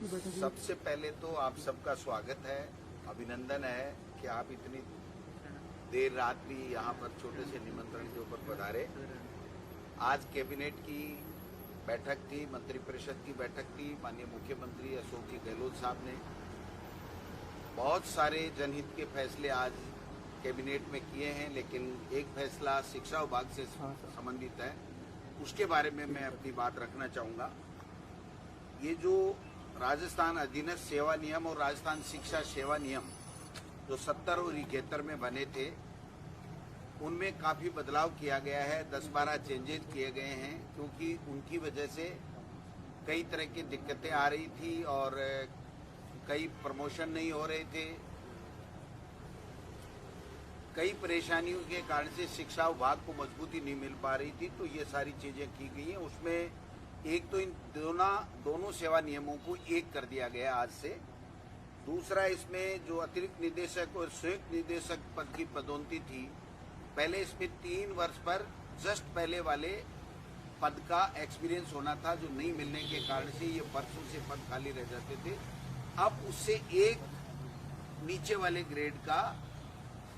की बैठक हुई। सबसे पहले तो आप सबका स्वागत है, अभिनंदन है कि आप इतनी देर रात भी यहाँ पर छोटे से निमंत्रण के ऊपर पधारे। आज कैबिनेट की बैठक थी, मंत्रिपरिषद की बैठक थी। माननीय मुख्यमंत्री अशोक जी गहलोत साहब ने बहुत सारे जनहित के फैसले आज कैबिनेट में किए हैं, लेकिन एक फैसला शिक्षा विभाग से संबंधित है, उसके बारे में मैं अपनी बात रखना चाहूँगा। ये जो राजस्थान अधीनस्थ सेवा नियम और राजस्थान शिक्षा सेवा नियम जो 70 और 71 में बने थे, उनमें काफ़ी बदलाव किया गया है। 10-12 चेंजेस किए गए हैं, क्योंकि उनकी वजह से कई तरह की दिक्कतें आ रही थी और कई प्रमोशन नहीं हो रहे थे। कई परेशानियों के कारण से शिक्षा विभाग को मजबूती नहीं मिल पा रही थी, तो ये सारी चीजें की गई हैं। उसमें एक तो इन दोनों सेवा नियमों को एक कर दिया गया आज से। दूसरा, इसमें जो अतिरिक्त निदेशक और संयुक्त निदेशक पद की पदोन्नति थी, पहले इसमें 3 वर्ष पर जस्ट पहले वाले पद का एक्सपीरियंस होना था, जो नहीं मिलने के कारण से ये वर्षों से पद खाली रह जाते थे। अब उससे एक नीचे वाले ग्रेड का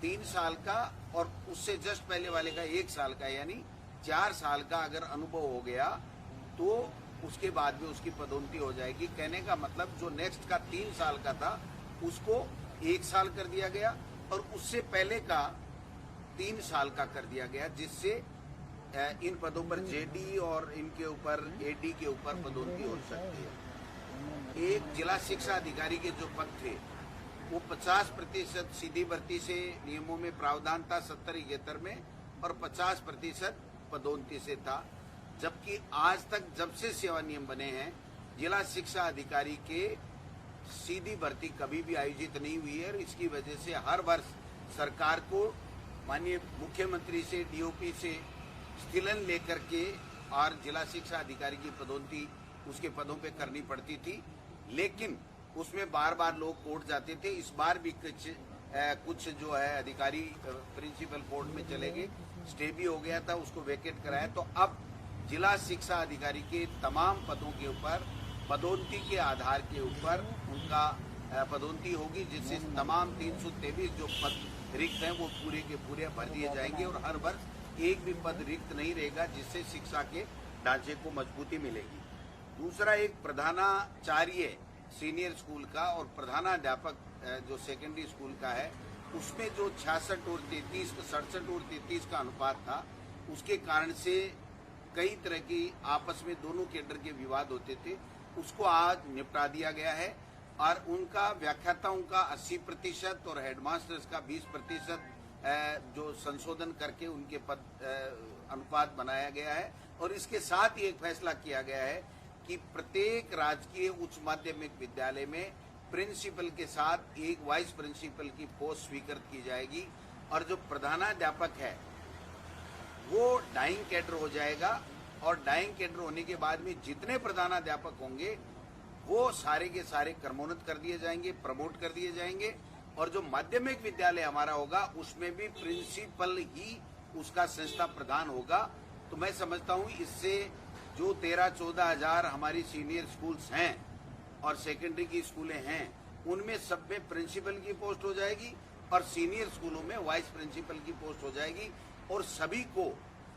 3 साल का और उससे जस्ट पहले वाले का 1 साल का, यानी 4 साल का अगर अनुभव हो गया तो उसके बाद में उसकी पदोन्नति हो जाएगी। कहने का मतलब जो नेक्स्ट का 3 साल का था उसको 1 साल कर दिया गया और उससे पहले का 3 साल का कर दिया गया, जिससे इन पदों पर जेडी और इनके ऊपर एडी के ऊपर पदोन्नति हो सकती है। एक जिला शिक्षा अधिकारी के जो पद थे वो 50% सीधी भर्ती से नियमों में प्रावधान था 70-71 में, और 50% पदोन्नति से था। जबकि आज तक जब से सेवा नियम बने हैं, जिला शिक्षा अधिकारी के सीधी भर्ती कभी भी आयोजित नहीं हुई है। और इसकी वजह से हर वर्ष सरकार को माननीय मुख्यमंत्री से, डीओपी से स्थिलन लेकर के और जिला शिक्षा अधिकारी की पदोन्नति उसके पदों पे करनी पड़ती थी, लेकिन उसमें बार बार लोग कोर्ट जाते थे। इस बार भी कुछ जो है अधिकारी प्रिंसिपल कोर्ट में चले गए, स्टे भी हो गया था, उसको वेकेट कराया। तो अब जिला शिक्षा अधिकारी के तमाम पदों के ऊपर पदोन्नति के आधार के ऊपर उनका पदोन्नति होगी, जिससे तमाम 323 जो पद रिक्त हैं वो पूरे के पूरे भर दिए जाएंगे और हर वर्ष एक भी पद रिक्त नहीं रहेगा, जिससे शिक्षा के ढांचे को मजबूती मिलेगी। दूसरा, एक प्रधानाचार्य सीनियर स्कूल का और प्रधानाध्यापक जो सेकेंडरी स्कूल का है, उसमें जो 66 और 33 67 और 33 का अनुपात था, उसके कारण से कई तरह की आपस में दोनों केडर के विवाद होते थे, उसको आज निपटा दिया गया है और उनका व्याख्याताओं का 80% और हेडमास्टर्स का 20% जो संशोधन करके उनके पद अनुपात बनाया गया है। और इसके साथ ही एक फैसला किया गया है कि प्रत्येक राजकीय उच्च माध्यमिक विद्यालय में प्रिंसिपल के साथ एक वाइस प्रिंसिपल की पोस्ट स्वीकृत की जाएगी और जो प्रधानाध्यापक है वो डाइंग कैडर हो जाएगा। और डाइंग कैडर होने के बाद में जितने प्रधानाध्यापक होंगे वो सारे के सारे क्रमोन्नत कर दिए जाएंगे, प्रमोट कर दिए जाएंगे। और जो माध्यमिक विद्यालय हमारा होगा उसमें भी प्रिंसिपल ही उसका संस्था प्रधान होगा। तो मैं समझता हूँ इससे जो 13-14 हजार हमारी सीनियर स्कूल्स हैं और सेकेंडरी की स्कूलें हैं, उनमें सब में प्रिंसिपल की पोस्ट हो जाएगी और सीनियर स्कूलों में वाइस प्रिंसिपल की पोस्ट हो जाएगी और सभी को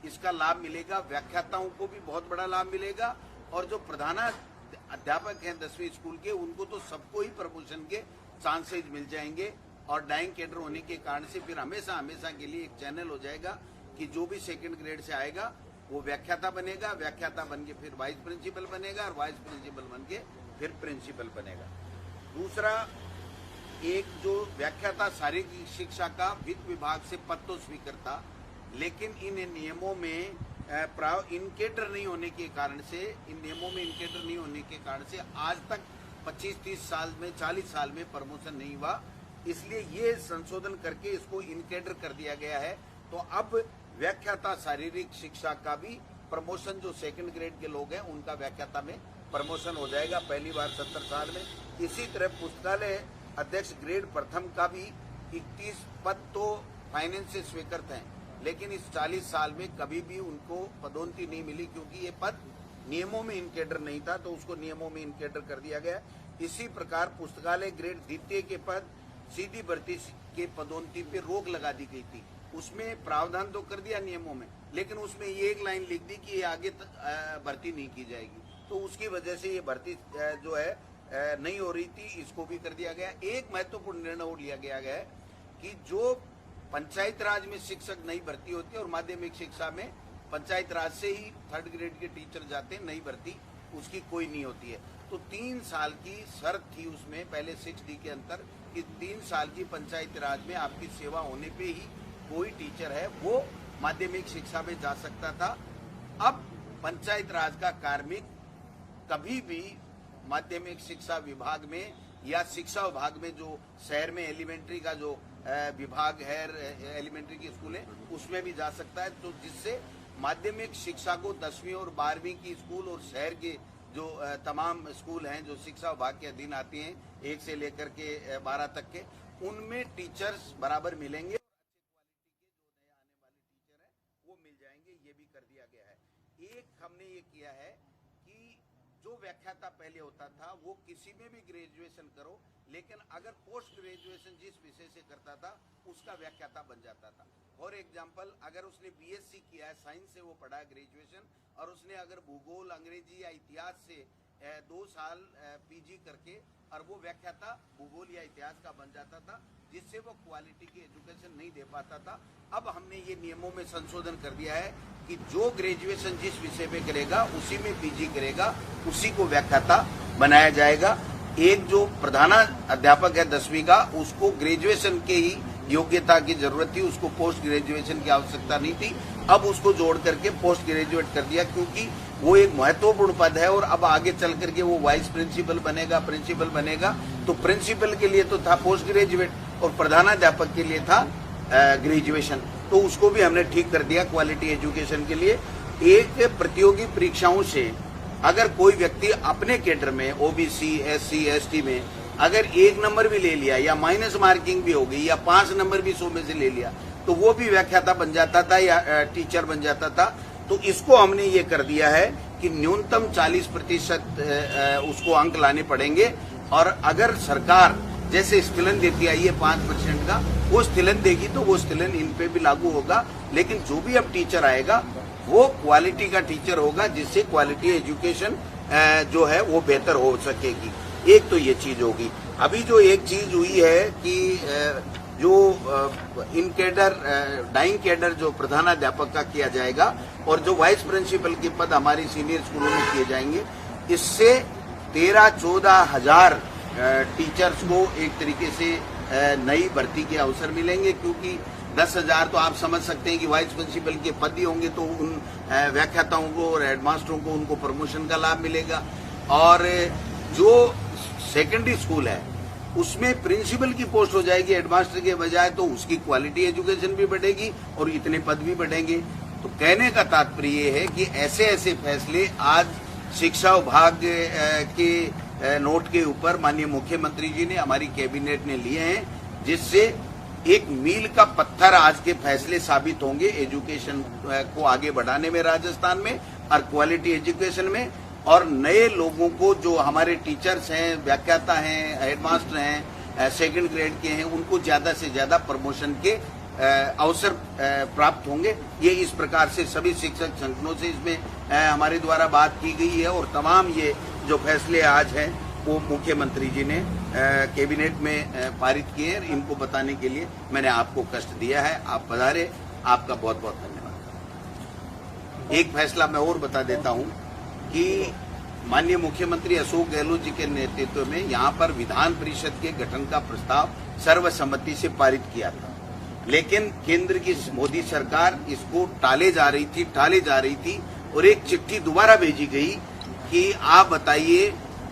इसका लाभ मिलेगा। व्याख्याताओं को भी बहुत बड़ा लाभ मिलेगा और जो प्रधानाध्यापक हैं 10वीं स्कूल के, उनको तो सबको ही प्रमोशन के चांसेज मिल जाएंगे। और डाइंग कैडर होने के कारण से फिर हमेशा हमेशा के लिए एक चैनल हो जाएगा कि जो भी सेकेंड ग्रेड से आएगा वो व्याख्याता बनेगा, व्याख्याता बन के फिर वाइस प्रिंसिपल बनेगा और वाइस प्रिंसिपल बन के फिर प्रिंसिपल बनेगा। दूसरा, एक जो व्याख्याता शारीरिक शिक्षा का वित्त विभाग से पद तो स्वीकृत था, लेकिन इन नियमों में इनकेडर नहीं होने के कारण से, इन नियमों में इनकेडर नहीं होने के कारण से आज तक 25-30 साल में 40 साल में प्रमोशन नहीं हुआ। इसलिए ये संशोधन करके इसको इनकेडर कर दिया गया है। तो अब व्याख्याता शारीरिक शिक्षा का भी प्रमोशन, जो सेकंड ग्रेड के लोग हैं उनका व्याख्याता में प्रमोशन हो जाएगा पहली बार 70 साल में। इसी तरह पुस्तकालय अध्यक्ष ग्रेड प्रथम का भी 31 पद तो फाइनेंस से स्वीकृत हैं, लेकिन इस 40 साल में कभी भी उनको पदोन्नति नहीं मिली, क्योंकि ये पद नियमों में इनकेडर नहीं था, तो उसको नियमों में इनकेडर कर दिया गया। इसी प्रकार पुस्तकालय ग्रेड द्वितीय के पद सीधी भर्ती के पदोन्नति पे रोक लगा दी गई थी। उसमें प्रावधान तो कर दिया नियमों में, लेकिन उसमें ये एक लाइन लिख दी कि ये आगे भर्ती नहीं की जाएगी। तो उसकी वजह से ये भर्ती जो है नहीं हो रही थी, इसको भी कर दिया गया। एक महत्वपूर्ण निर्णय और लिया गया है कि जो पंचायत राज में शिक्षक नई भर्ती होती है और माध्यमिक शिक्षा में पंचायत राज से ही 3rd ग्रेड के टीचर जाते हैं, नई भर्ती उसकी कोई नहीं होती है। तो 3 साल की शर्त थी उसमें पहले 6D के अंतर कि 3 साल की पंचायत राज में आपकी सेवा होने पे ही कोई टीचर है वो माध्यमिक शिक्षा में जा सकता था। अब पंचायत राज का कार्मिक कभी भी माध्यमिक शिक्षा विभाग में या शिक्षा विभाग में जो शहर में एलिमेंट्री का जो विभाग है, एलिमेंट्री के स्कूल है, उसमें भी जा सकता है। तो जिससे माध्यमिक शिक्षा को 10वीं और 12वीं की स्कूल और शहर के जो तमाम स्कूल हैं जो शिक्षा विभाग के अधीन आती हैं 1 से लेकर के 12 तक के, उनमें टीचर्स बराबर मिलेंगे। वो मिल जाएंगे, ये भी कर दिया गया है। एक हमने ये किया है कि जो व्याख्याता पहले होता था वो किसी में भी ग्रेजुएशन करो, लेकिन अगर पोस्ट ग्रेजुएशन जिस विषय से करता था उसका व्याख्याता बन जाता था। फॉर एग्जाम्पल, अगर उसने BSc किया है, साइंस से वो पढ़ा है ग्रेजुएशन, और उसने अगर भूगोल, अंग्रेजी या इतिहास से 2 साल PG करके और वो व्याख्याता भूगोल या इतिहास का बन जाता था, जिससे वो क्वालिटी की एजुकेशन नहीं दे पाता था। अब हमने ये नियमों में संशोधन कर दिया है कि जो ग्रेजुएशन जिस विषय में करेगा उसी में PG करेगा, उसी को व्याख्याता बनाया जाएगा। एक जो प्रधानाध्यापक है 10वीं का, उसको ग्रेजुएशन के ही योग्यता की जरूरत थी, उसको पोस्ट ग्रेजुएशन की आवश्यकता नहीं थी। अब उसको जोड़ करके पोस्ट ग्रेजुएट कर दिया, क्योंकि वो एक महत्वपूर्ण पद है और अब आगे चल करके वो वाइस प्रिंसिपल बनेगा, प्रिंसिपल बनेगा। तो प्रिंसिपल के लिए तो था पोस्ट ग्रेजुएट और प्रधानाध्यापक के लिए था ग्रेजुएशन। तो उसको भी हमने ठीक कर दिया क्वालिटी एजुकेशन के लिए। एक प्रतियोगी परीक्षाओं से अगर कोई व्यक्ति अपने कैडर में OBC, SC, ST में अगर 1 नंबर भी ले लिया या माइनस मार्किंग भी हो गई या 5 नंबर भी 100 में से ले लिया, तो वो भी व्याख्याता बन जाता था या टीचर बन जाता था। तो इसको हमने ये कर दिया है कि न्यूनतम 40% उसको अंक लाने पड़ेंगे, और अगर सरकार जैसे स्थिलन देती आई है 5% का, वो स्थिलन देगी तो वो स्थिलन इन पे भी लागू होगा। लेकिन जो भी अब टीचर आएगा वो क्वालिटी का टीचर होगा, जिससे क्वालिटी एजुकेशन जो है वो बेहतर हो सकेगी। एक तो ये चीज होगी। अभी जो एक चीज हुई है कि जो इन कैडर डाइंग कैडर जो प्रधानाध्यापक का किया जाएगा और जो वाइस प्रिंसिपल के पद हमारी सीनियर स्कूलों में किए जाएंगे, इससे 13-14 हजार टीचर्स को एक तरीके से नई भर्ती के अवसर मिलेंगे। क्योंकि 10,000 तो आप समझ सकते हैं कि वाइस प्रिंसिपल के पद ही होंगे, तो उन व्याख्याताओं को और हेडमास्टरों को उनको प्रमोशन का लाभ मिलेगा। और जो सेकेंडरी स्कूल है उसमें प्रिंसिपल की पोस्ट हो जाएगी हेडमास्टर के बजाय, तो उसकी क्वालिटी एजुकेशन भी बढ़ेगी और इतने पद भी बढ़ेंगे। तो कहने का तात्पर्य ये है कि ऐसे ऐसे फैसले आज शिक्षा विभाग के नोट के ऊपर माननीय मुख्यमंत्री जी ने, हमारी कैबिनेट ने लिए हैं, जिससे एक मील का पत्थर आज के फैसले साबित होंगे एजुकेशन को आगे बढ़ाने में राजस्थान में और क्वालिटी एजुकेशन में। और नए लोगों को जो हमारे टीचर्स हैं, व्याख्याता हैं, हेडमास्टर हैं, 2nd ग्रेड के हैं, उनको ज्यादा से ज्यादा प्रमोशन के अवसर प्राप्त होंगे। ये इस प्रकार से सभी शिक्षक संगठनों से इसमें हमारे द्वारा बात की गई है और तमाम ये जो फैसले आज हैं वो मुख्यमंत्री जी ने कैबिनेट में पारित किए। इनको बताने के लिए मैंने आपको कष्ट दिया है। आप पधारे, आपका बहुत बहुत धन्यवाद। एक फैसला मैं और बता देता हूं कि माननीय मुख्यमंत्री अशोक गहलोत जी के नेतृत्व में यहाँ पर विधान परिषद के गठन का प्रस्ताव सर्वसम्मति से पारित किया था, लेकिन केंद्र की मोदी सरकार इसको टाले जा रही थी और एक चिट्ठी दोबारा भेजी गई कि आप बताइए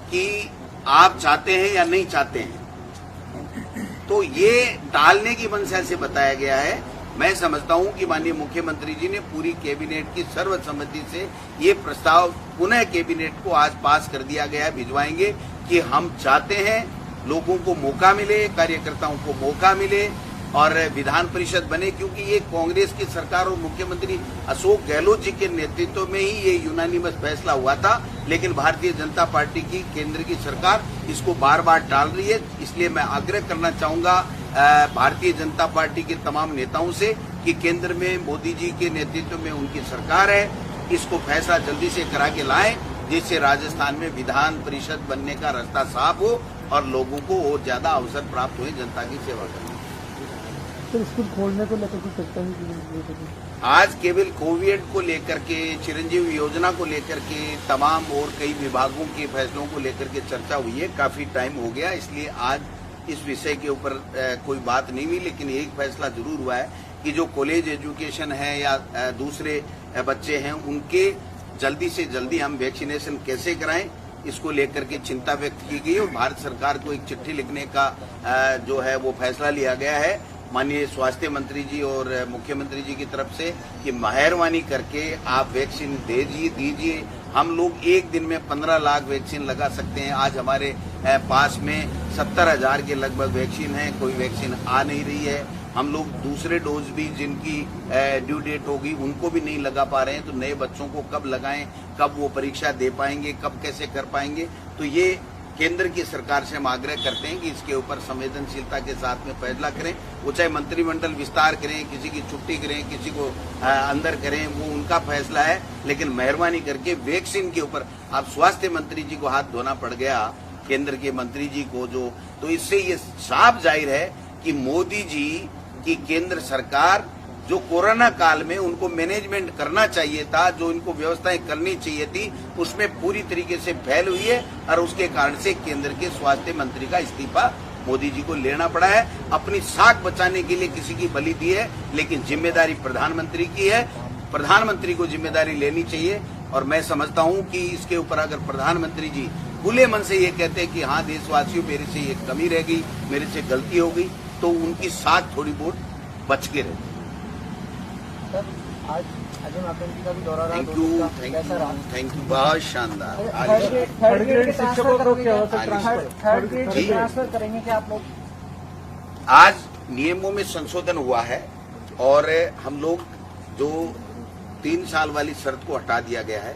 कि आप चाहते हैं या नहीं चाहते हैं। तो ये टालने की मंशा से बताया गया है। मैं समझता हूं कि माननीय मुख्यमंत्री जी ने पूरी कैबिनेट की सर्वसम्मति से ये प्रस्ताव पुनः कैबिनेट को आज पास कर दिया गया है, भिजवाएंगे कि हम चाहते हैं लोगों को मौका मिले, कार्यकर्ताओं को मौका मिले और विधान परिषद बने, क्योंकि ये कांग्रेस की सरकार और मुख्यमंत्री अशोक गहलोत जी के नेतृत्व में ही ये यूनानिमस फैसला हुआ था। लेकिन भारतीय जनता पार्टी की केंद्र की सरकार इसको बार बार टाल रही है। इसलिए मैं आग्रह करना चाहूंगा भारतीय जनता पार्टी के तमाम नेताओं से कि केंद्र में मोदी जी के नेतृत्व में उनकी सरकार है, इसको फैसला जल्दी से करा के लाएं, जिससे राजस्थान में विधान परिषद बनने का रास्ता साफ हो और लोगों को और ज्यादा अवसर प्राप्त हुए जनता की सेवा करने। तो स्कूल खोलने को लेकर कुछ चर्चा हुई? आज केवल कोविड को लेकर के, चिरंजीवी योजना को लेकर के, तमाम और कई विभागों के फैसलों को लेकर के चर्चा हुई है। काफी टाइम हो गया, इसलिए आज इस विषय के ऊपर कोई बात नहीं हुई। लेकिन एक फैसला जरूर हुआ है कि जो कॉलेज एजुकेशन है या दूसरे बच्चे हैं, उनके जल्दी से जल्दी हम वैक्सीनेशन कैसे कराएं, इसको लेकर के चिंता व्यक्त की गई और भारत सरकार को एक चिट्ठी लिखने का जो है वो फैसला लिया गया है माननीय स्वास्थ्य मंत्री जी और मुख्यमंत्री जी की तरफ से कि मेहरबानी करके आप वैक्सीन दीजिए। हम लोग एक दिन में 15 लाख वैक्सीन लगा सकते हैं। आज हमारे पास में 70,000 के लगभग वैक्सीन है, कोई वैक्सीन आ नहीं रही है। हम लोग दूसरे डोज भी जिनकी ड्यू डेट होगी उनको भी नहीं लगा पा रहे हैं। तो नए बच्चों को कब लगाएं, कब वो परीक्षा दे पाएंगे, कब कैसे कर पाएंगे। तो ये केंद्र की सरकार से हम आग्रह करते हैं कि इसके ऊपर संवेदनशीलता के साथ में फैसला करें। वो चाहे मंत्रिमंडल विस्तार करें, किसी की छुट्टी करें, किसी को अंदर करें, वो उनका फैसला है। लेकिन मेहरबानी करके वैक्सीन के ऊपर, अब स्वास्थ्य मंत्री जी को हाथ धोना पड़ गया, केंद्र के मंत्री जी को, जो तो इससे ये साफ जाहिर है कि मोदी जी की केंद्र सरकार जो कोरोना काल में उनको मैनेजमेंट करना चाहिए था, जो इनको व्यवस्थाएं करनी चाहिए थी, उसमें पूरी तरीके से फेल हुई है और उसके कारण से केंद्र के स्वास्थ्य मंत्री का इस्तीफा मोदी जी को लेना पड़ा है। अपनी साख बचाने के लिए किसी की बलि दी है, लेकिन जिम्मेदारी प्रधानमंत्री की है। प्रधानमंत्री को जिम्मेदारी लेनी चाहिए और मैं समझता हूं कि इसके ऊपर अगर प्रधानमंत्री जी खुले मन से ये कहते हैं कि हाँ देशवासियों मेरे से ये कमी रह गई, मेरे से गलती हो गई, तो उनकी साख थोड़ी बहुत बच के रहती। आज अजय माकन जी का भी दौरा रहा। थैंक यू, बहुत शानदार। थर्ड ग्रेड शिक्षकों को क्या हो सकता है? थर्ड ग्रेड ट्रांसफर करेंगे क्या आप लोग? आज नियमों में संशोधन हुआ है और हम लोग जो 3 साल वाली शर्त को हटा दिया गया है।